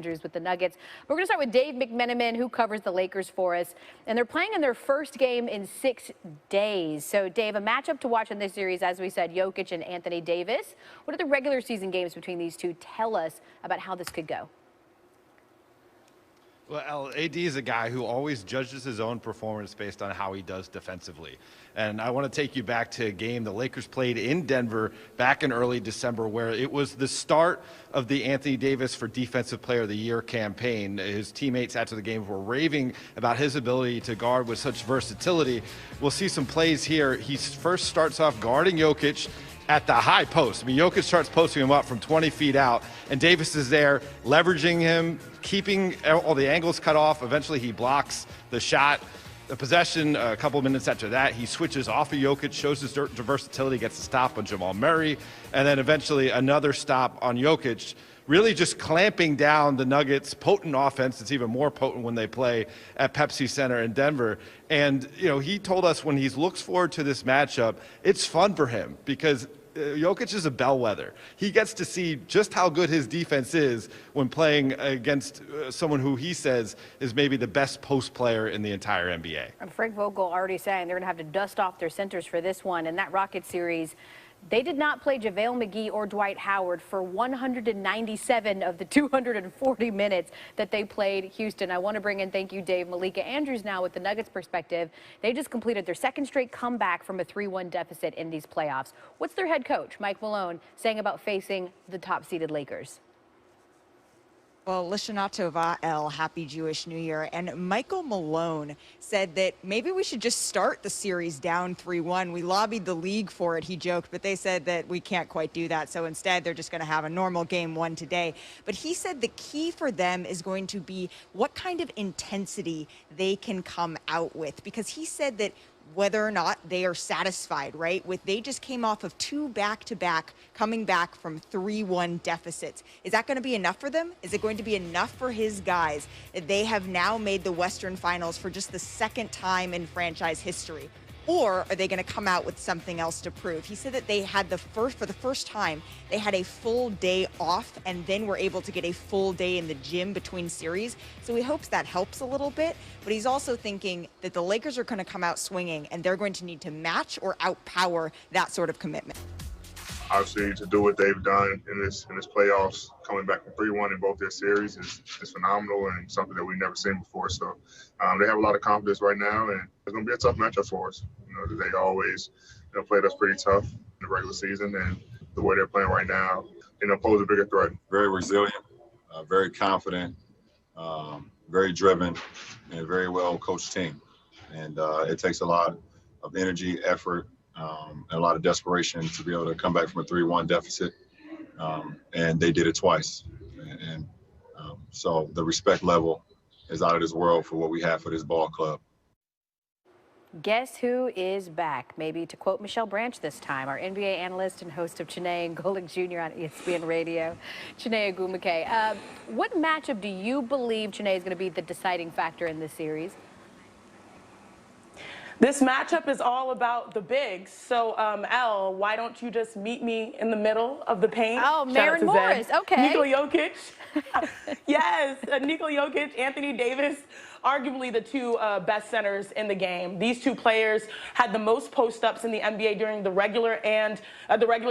Andrews with the Nuggets. We're going to start with Dave McMenamin, who covers the Lakers for us. And they're playing in their first game in 6 days. So, Dave, a matchup to watch in this series, as we said, Jokic and Anthony Davis. What do the regular season games between these two tell us about how this could go? Well, AD is a guy who always judges his own performance based on how he does defensively. And I want to take you back to a game the Lakers played in Denver back in early December, where it was the start of the Anthony Davis for Defensive Player of the Year campaign. His teammates after the game were raving about his ability to guard with such versatility. We'll see some plays here. He first starts off guarding Jokic at the high post. I mean, Jokic starts posting him up from 20 feet out, and Davis is there leveraging him, keeping all the angles cut off. Eventually, he blocks the shot. The possession, a couple of minutes after that, he switches off of Jokic, shows his versatility, gets a stop on Jamal Murray, and then eventually another stop on Jokic, really just clamping down the Nuggets' potent offense. It's even more potent when they play at Pepsi Center in Denver. And, you know, he told us when he looks forward to this matchup, it's fun for him because Jokic is a bellwether. He gets to see just how good his defense is when playing against someone who he says is maybe the best post player in the entire NBA. Frank Vogel already saying they're going to have to dust off their centers for this one. And that Rocket series, they did not play JaVale McGee or Dwight Howard for 197 of the 240 minutes that they played Houston. I want to bring in, thank you, Dave, Malika Andrews now with the Nuggets perspective. They just completed their second straight comeback from a 3-1 deficit in these playoffs. What's their head coach, Mike Malone, saying about facing the top-seeded Lakers? Well, Lishana Tova El, Happy Jewish New Year. And Michael Malone said that maybe we should just start the series down 3-1. We lobbied the league for it, he joked, but they said that we can't quite do that. So instead, they're just going to have a normal game 1 today. But he said the key for them is going to be what kind of intensity they can come out with, because he said that whether or not they are satisfied, right? They just came off of 2 back-to-back, coming back from 3-1 deficits. Is that going to be enough for them? Is it going to be enough for his guys that they have now made the Western Finals for just the second time in franchise history? Or are they going to come out with something else to prove? He said that they had for the first time, they had a full day off and then were able to get a full day in the gym between series. So he hopes that helps a little bit. But he's also thinking that the Lakers are going to come out swinging and they're going to need to match or outpower that sort of commitment. Obviously, to do what they've done in this playoffs, coming back from 3-1 in both their series is phenomenal and something that we've never seen before. So they have a lot of confidence right now, and it's going to be a tough matchup for us. You know, they always played us pretty tough in the regular season, and the way they're playing right now, pose a bigger threat. Very resilient, very confident, very driven, and a very well coached team. And it takes a lot of energy, effort, and a lot of desperation to be able to come back from a 3-1 deficit. And they did it twice. And so the respect level is out of this world for what we have for this ball club. Guess who is back? Maybe to quote Michelle Branch this time, our NBA analyst and host of Chiney and Golick Jr. on ESPN Radio, Chiney Ogwumike. What matchup do you believe Chiney is going to be the deciding factor in this series? This matchup is all about the bigs. So, Elle, why don't you just meet me in the middle of the paint? Oh, Maren Morris, okay. Nikola Jokic. Yes, Nikola Jokic, Anthony Davis, arguably the 2 best centers in the game. These 2 players had the most post-ups in the NBA during the regular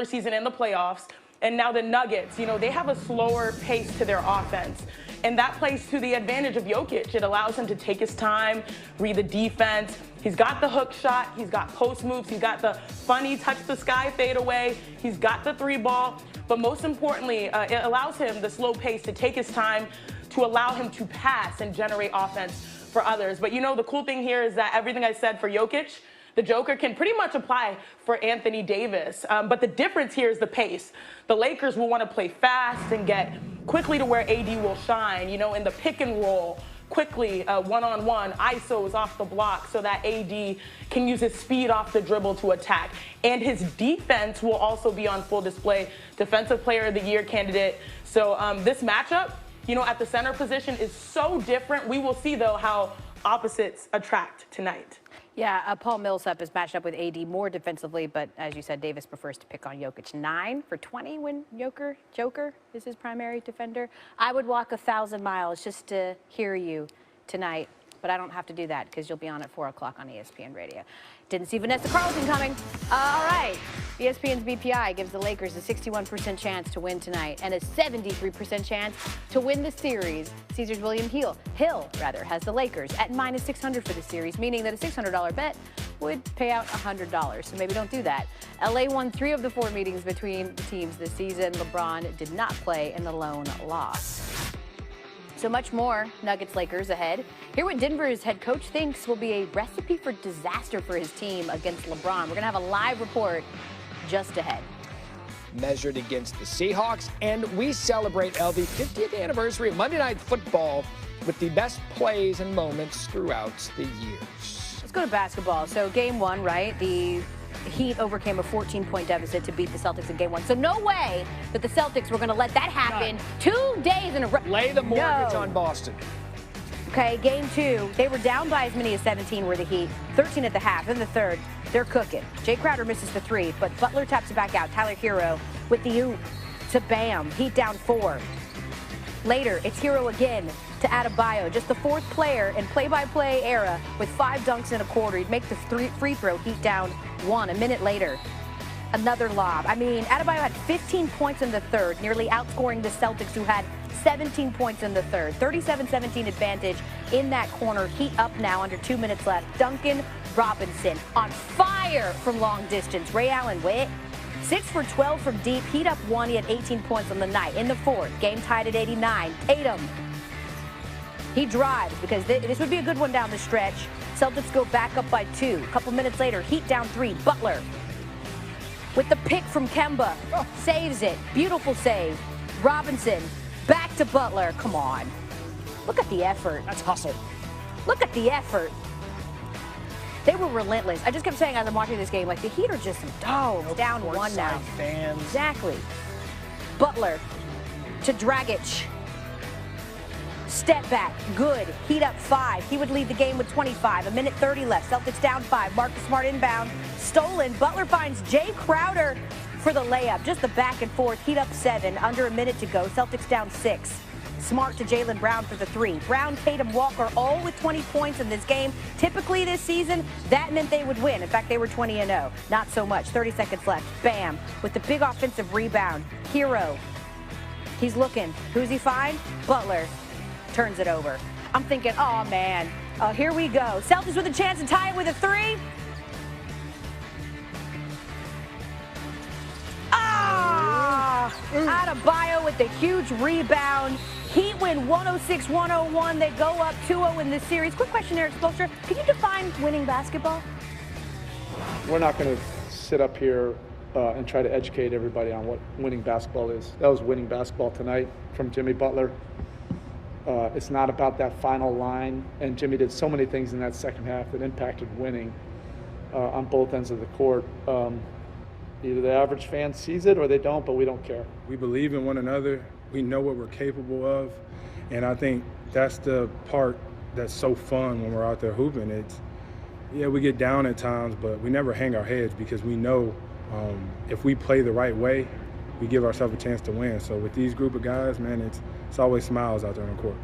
season and the playoffs. And now the Nuggets, they have a slower pace to their offense. And that plays to the advantage of Jokic. It allows him to take his time, read the defense. He's got the hook shot. He's got post moves. He's got the funny touch the sky fadeaway. He's got the 3-ball. But most importantly, it allows him the slow pace to take his time to allow him to pass and generate offense for others. But the cool thing here is that everything I said for Jokic, the Joker can pretty much apply for Anthony Davis. But the difference here is the pace. The Lakers will want to play fast and get quickly to where AD will shine, in the pick and roll, quickly one-on-one, ISOs off the block so that AD can use his speed off the dribble to attack. And his defense will also be on full display. Defensive Player of the Year candidate. So this matchup, at the center position is so different. We will see, though, how opposites attract tonight. Yeah, Paul Millsap is matched up with AD more defensively, but as you said, Davis prefers to pick on Jokic. 9 for 20 when Joker is his primary defender. I would walk 1,000 miles just to hear you tonight, but I don't have to do that because you'll be on at 4 o'clock on ESPN Radio. Didn't see Vanessa Carlton coming. All right. ESPN's BPI gives the Lakers a 61% chance to win tonight and a 73% chance to win the series. Caesars William Hill has the Lakers at -600 for the series, meaning that a $600 bet would pay out $100. So maybe don't do that. LA won 3 of the 4 meetings between the teams this season. LeBron did not play in the lone loss. So much more Nuggets Lakers ahead. Hear what Denver's head coach thinks will be a recipe for disaster for his team against LeBron. We're going to have a live report just ahead. Measured against the Seahawks, and we celebrate the 50th anniversary of Monday Night Football with the best plays and moments throughout the years. Let's go to basketball. So game 1, right? The Heat overcame a 14-point deficit to beat the Celtics in game 1. So no way that the Celtics were going to let that happen 2 days in a row. Lay the mortgage on Boston. Okay, game 2, they were down by as many as 17 were the Heat, 13 at the half. In the third, they're cooking. Jay Crowder misses the 3, but Butler taps it back out. Tyler Hero with the oop to Bam. Heat down 4. Later, it's Hero again to Adebayo, just the 4th player in play-by-play era with 5 dunks in a quarter. He'd make the free throw, Heat down 1. A minute later, another lob. I mean, Adebayo had 15 points in the third, nearly outscoring the Celtics, who had 17 points in the third. 37-17 advantage in that corner. Heat up now under 2 minutes left. Duncan Robinson on fire from long distance. Ray Allen, 6 for 12 from deep. Heat up 1. He had 18 points on the night. In the fourth, game tied at 89. Tatum. He drives because this would be a good one down the stretch. Celtics go back up by 2. A couple minutes later, Heat down 3. Butler with the pick from Kemba. Saves it. Beautiful save. Robinson back to Butler. Come on. Look at the effort. That's hustle. Look at the effort. They were relentless. I just kept saying as I'm watching this game, like, the Heat are just some dogs. Down 1 now. Fans. Exactly. Butler to Dragic. Step back. Good. Heat up 5. He would lead the game with 25. A minute 30 left. Celtics down 5. Marcus Smart inbound. Stolen. Butler finds Jay Crowder for the layup. Just the back and forth. Heat up 7. Under a minute to go. Celtics down 6. Smart to Jaylen Brown for the 3. Brown, Tatum, Walker all with 20 points in this game. Typically this season, that meant they would win. In fact, they were 20-0. Not so much. 30 seconds left. Bam. With the big offensive rebound. Hero. He's looking. Who's he find? Butler. Turns it over. I'm thinking, oh, man. Oh, here we go. Celtics with a chance to tie it with a 3. Adebayo with the huge rebound. Heat win 106-101. They go up 2-0 in this series. Quick question, Eric Spoelstra. Could you define winning basketball? We're not going to sit up here and try to educate everybody on what winning basketball is. That was winning basketball tonight from Jimmy Butler. It's not about that final line, and Jimmy did so many things in that second half that impacted winning on both ends of the court. Either the average fan sees it or they don't, but we don't care. We believe in one another. We know what we're capable of, and I think that's the part that's so fun when we're out there hooping. It's, yeah, we get down at times, but we never hang our heads because we know if we play the right way, we give ourselves a chance to win. So with these group of guys, man, it's always smiles out there on the court.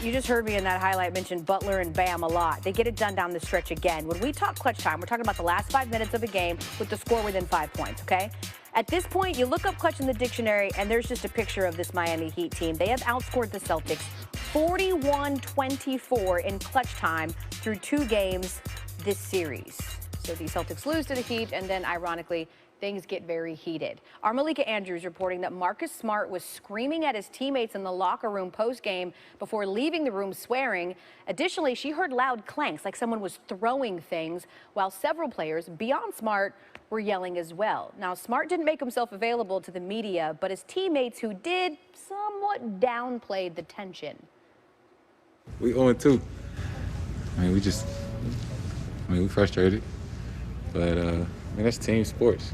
You just heard me in that highlight mention Butler and Bam a lot. They get it done down the stretch again. When we talk clutch time, we're talking about the last 5 minutes of a game with the score within 5 points, okay? At this point, you look up clutch in the dictionary, and there's just a picture of this Miami Heat team. They have outscored the Celtics 41-24 in clutch time through 2 games this series. So the Celtics lose to the Heat, and then, ironically, things get very heated. Our Malika Andrews reporting that Marcus Smart was screaming at his teammates in the locker room post-game before leaving the room swearing. Additionally, she heard loud clanks like someone was throwing things, while several players beyond Smart were yelling as well. Now, Smart didn't make himself available to the media, but his teammates who did somewhat downplayed the tension. We 0-2. We frustrated, but that's team sports.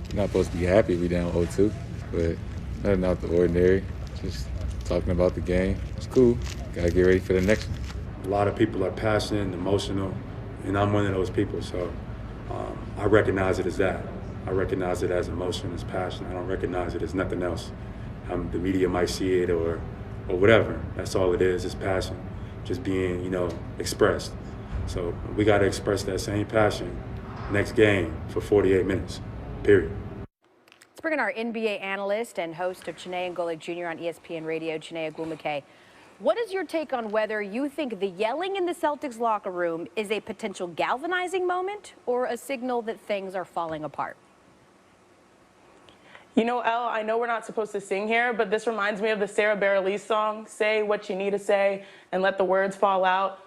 You're not supposed to be happy we down 0-2, but nothing out the ordinary. Just talking about the game. It's cool. Gotta get ready for the next one. A lot of people are passionate and emotional, and I'm one of those people. So I recognize it as that. I recognize it as emotion, as passion. I don't recognize it as nothing else. The media might see it or whatever. That's all it is. It's passion, just being, you know, expressed. So we got to express that same passion next game for 48 minutes, period. Let's bring in our NBA analyst and host of Chiney and Golic Jr. on ESPN Radio, Chiney Agwumike. What is your take on whether you think the yelling in the Celtics locker room is a potential galvanizing moment or a signal that things are falling apart? You know, Elle, I know we're not supposed to sing here, but this reminds me of the Sarah Bareilles song, Say What You Need to Say and Let the Words Fall Out.